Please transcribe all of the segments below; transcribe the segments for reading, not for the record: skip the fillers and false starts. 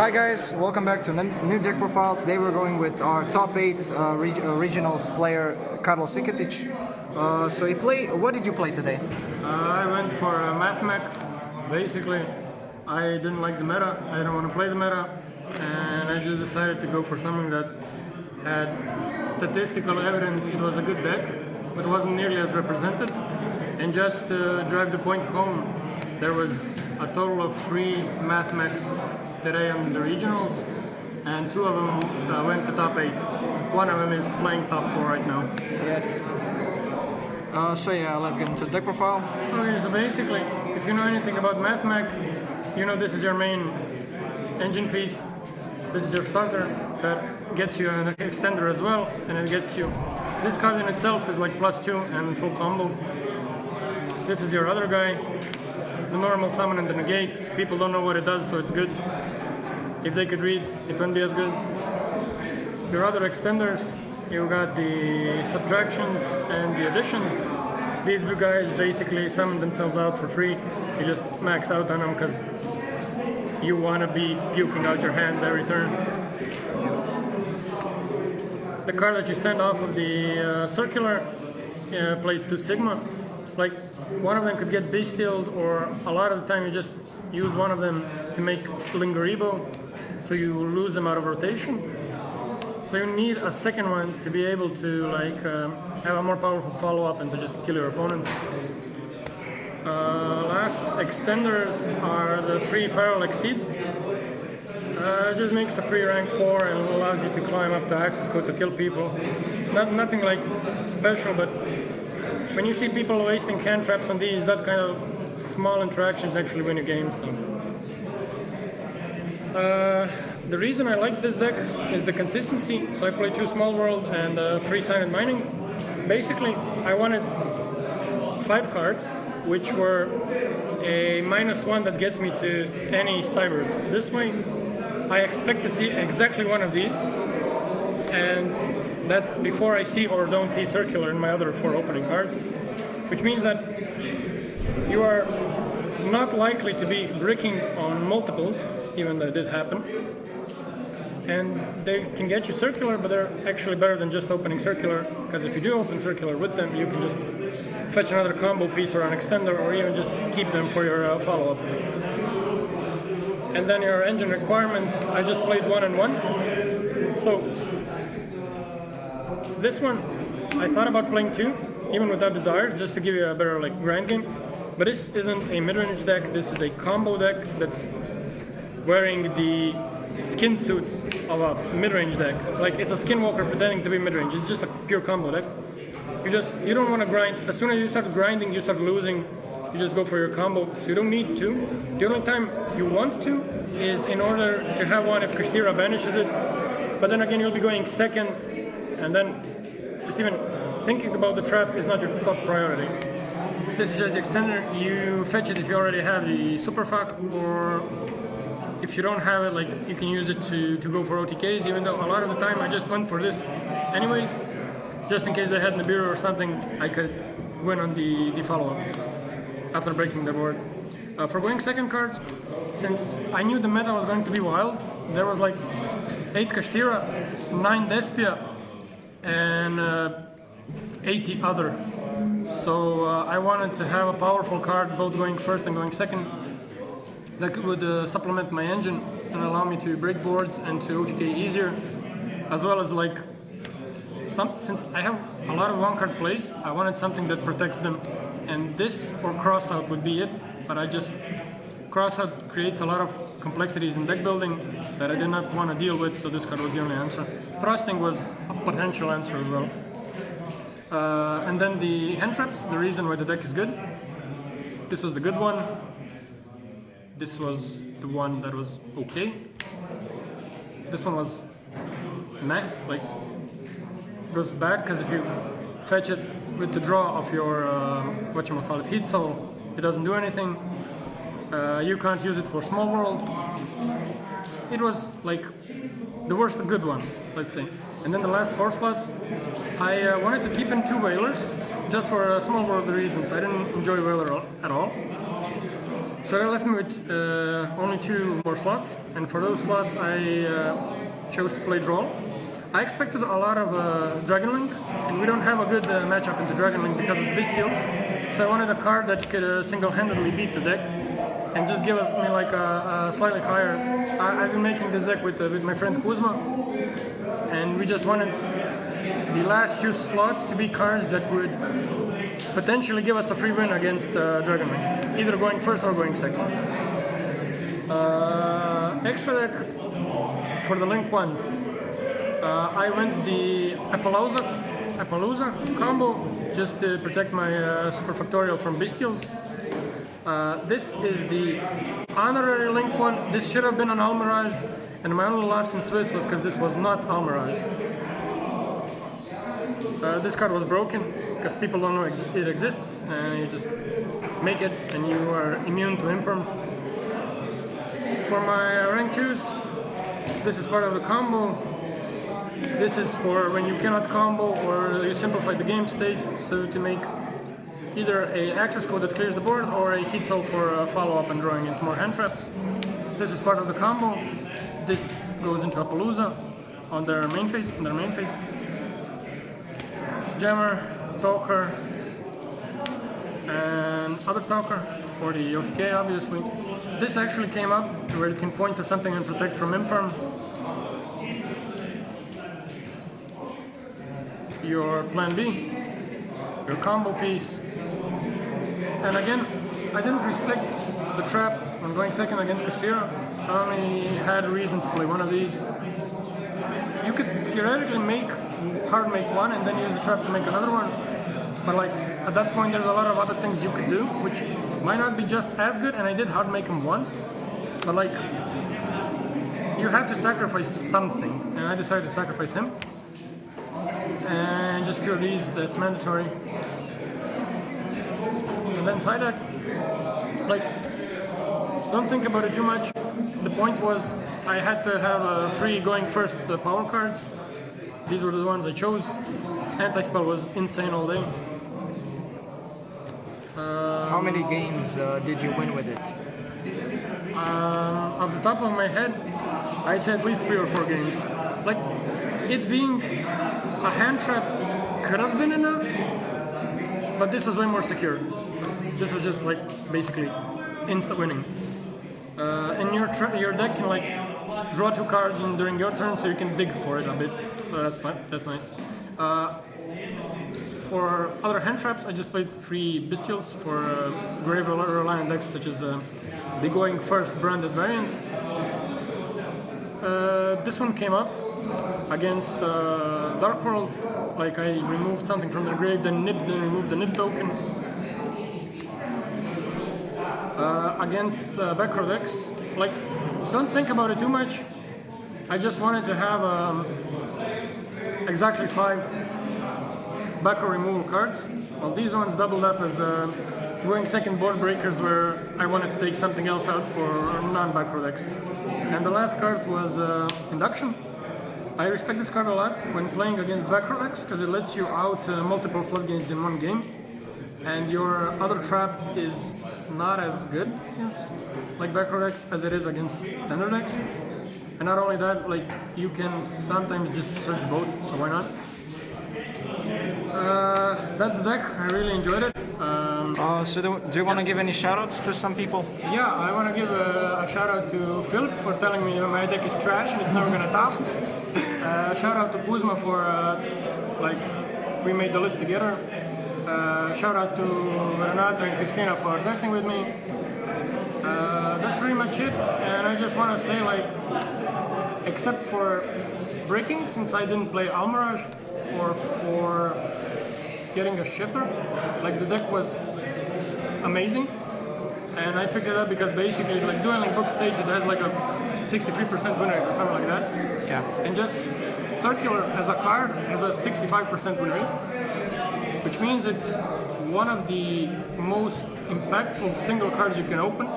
Hi guys, welcome back to new deck profile. Today we're going with our top 8 regionals player Karlo Siketić. What did you play today? I went for Mathmech. Basically, I didn't like the meta, I didn't want to play the meta, and I just decided to go for something that had statistical evidence it was a good deck, but wasn't nearly as represented. And just to drive the point home, there was a total of 3 Mathmechs today on the regionals, and 2 of them went to top 8. One of them is playing top 4 right now. Yes. Let's get into the deck profile. Okay, so basically, if you know anything about Mathmech, you know this is your main engine piece. This is your starter that gets you an extender as well, and it gets you. This card in itself is like +2 and full combo. This is your other guy, the normal summon and the negate. People don't know what it does, so it's good. If they could read, it wouldn't be as good. Your other extenders, you got the subtractions and the additions. These big guys basically summon themselves out for free. You just max out on them because you want to be puking out your hand every turn. The card that you send off of the circular played 2 Sigma. Like, one of them could get bestialed, or a lot of the time you just use one of them to make Lingeribo, so you lose them out of rotation. So you need a second one to be able to have a more powerful follow-up and to just kill your opponent. Last extenders are the free Parallel Exceed. It just makes a free rank 4 and allows you to climb up the access code to kill people. Nothing like special, but when you see people wasting cantraps on these, that kind of small interactions actually win you games. So. The reason I like this deck is the consistency. So I play 2 Small World and 3 Silent Mining. Basically, I wanted 5 cards, which were a -1 that gets me to any cybers. This way, I expect to see exactly one of these, and that's before I see or don't see circular in my other 4 opening cards, which means that you are not likely to be bricking on multiples, even though it did happen. And they can get you circular, but they're actually better than just opening circular, because if you do open circular with them, you can just fetch another combo piece or an extender, or even just keep them for your follow-up. And then your engine requirements, I just played 1 and 1. So this one, I thought about playing 2, even without desires, just to give you a better grind game. But this isn't a mid-range deck, this is a combo deck that's wearing the skin suit of a mid-range deck. Like, it's a skinwalker pretending to be mid-range. It's just a pure combo deck. You don't want to grind. As soon as you start grinding, you start losing. You just go for your combo, so you don't need 2. The only time you want to is in order to have one if Kastira banishes it. But then again, you'll be going second, and then just even thinking about the trap is not your top priority. This is just the extender. You fetch it if you already have the super fuck, or if you don't have it, you can use it to go for OTKs, even though a lot of the time I just went for this anyways, just in case they had Nibiru or something, I could win on the follow-up after breaking the board. For going second cards, since I knew the meta was going to be wild, there was 8 Kastira, 9 Despia, and 80 other. So I wanted to have a powerful card, both going first and going second, that would supplement my engine and allow me to break boards and to OTK easier, as well as since I have a lot of 1-card plays, I wanted something that protects them, and this or crossout would be it. But crossout creates a lot of complexities in deck building that I did not want to deal with, so this card was the only answer. Thrusting was a potential answer as well. And then the hand traps, the reason why the deck is good. This was the good one. This was the one that was okay. This one was meh, it was bad because if you fetch it with the draw of your Heat Soul, it doesn't do anything. You can't use it for Small World. It was the worst good one, let's say. And then the last 4 slots, I wanted to keep in 2 Whalers, just for Small World reasons. I didn't enjoy Whaler at all. So that left me with only 2 more slots, and for those slots I chose to play draw. I expected a lot of Dragon Link, and we don't have a good matchup into Dragon Link because of the Bestials. So I wanted a card that could single-handedly beat the deck and just give us like a slightly higher. I've been making this deck with my friend Kuzma, and we just wanted the last 2 slots to be cards that would potentially give us a free win against Dragon Link, either going first or going second. Extra deck for the Link ones. I went the Appaloosa combo just to protect my Super Factorial from Bestials. This is the honorary Link one. This should have been an Almirage, and my only loss in Swiss was because this was not Almirage. This card was broken because people don't know it exists, and you just make it and you are immune to imperm. For my rank 2s, this is part of the combo. This is for when you cannot combo or you simplify the game state, so to make either a access code that clears the board or a heat cell for follow-up and drawing into more hand traps. This is part of the combo. This goes into Appaloosa on their main phase. Jammer, Talker, and other Talker for the OTK, obviously. This actually came up where it can point to something and protect from imperm. Your plan B, your combo piece. And again, I didn't respect the trap on going second against Kashira, so I only had a reason to play one of these. You could theoretically hard make one and then use the trap to make another one, but like at that point there's a lot of other things you could do which might not be just as good, and I did hard make them once, but like you have to sacrifice something, and I decided to sacrifice him. And just pure these, that's mandatory. And then side deck, like, don't think about it too much. The point was I had to have free going first power cards. These were the ones I chose. Anti-spell was insane all day. How many games did you win with it? Off the top of my head, I'd say at least 3 or 4 games. Like, it being a hand trap could have been enough, but this was way more secure. This was just like basically instant winning. And your deck can like draw 2 cards during your turn, so you can dig for it a bit. So that's fun. That's nice. For other hand traps, I just played 3 Bestials for grave reliant decks such as the going first branded variant. This one came up against Dark World. Like I removed something from their grave, then removed the nib token. Against back row decks, like don't think about it too much. I just wanted to have exactly 5 back row removal cards. Well, these ones doubled up as going second board breakers, where I wanted to take something else out for non-back row decks. And the last card was Induction. I respect this card a lot when playing against back row decks because it lets you out multiple floodgates in one game, and your other trap is not as good against like back row decks as it is against standard decks. And not only that, like you can sometimes just search both, so why not? That's the deck. I really enjoyed it. So do you want to give any shoutouts to some people? Yeah, I want to give a shout out to Philip for telling me my deck is trash and it's never gonna top. Shout out to Kuzma for like we made the list together. Shout out to Renata and Christina for testing with me. That's pretty much it. And I just want to say, like, except for breaking, since I didn't play Almirage, or for getting a shifter, like the deck was amazing. And I picked it up because basically, like Dueling Book states it has like a 63% win rate or something like that. Yeah. And just Circular as a card has a 65% win rate, which means it's one of the most impactful single cards you can open.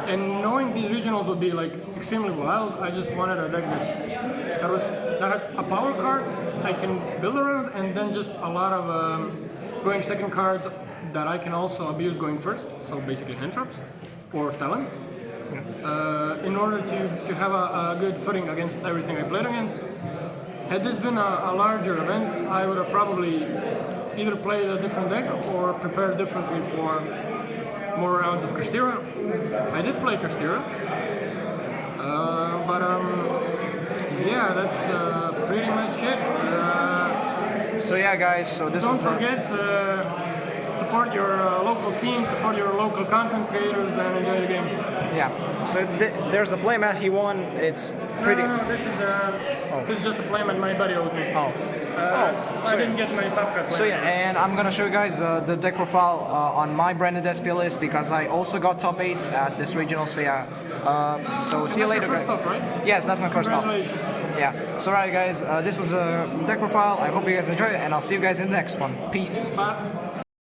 And knowing these regionals would be like extremely wild, I just wanted a deck that had a power card I can build around, and then just a lot of going second cards that I can also abuse going first. So basically hand traps. or talents in order to have a good footing against everything I played against. Had this been a larger event, I would have probably either played a different deck or prepared differently for more rounds of Kastira. I did play Kastira, but yeah, that's pretty much it. So yeah, guys. So this Don't was. forget, support your local scene, support your local content creators, and enjoy the game. Yeah. So there's the playmat. He won. It's pretty. No, this is just a playmat my buddy owed me. Oh. I didn't get my top cut. So yeah, and I'm gonna show you guys the deck profile on my branded SP list because I also got top 8 at this regional. So yeah. So see you later, That's your guys. first stop, right? Yes, that's my first stop. Congratulations. Yeah. So alright, guys. This was a deck profile. I hope you guys enjoyed it, and I'll see you guys in the next one. Peace. Bye.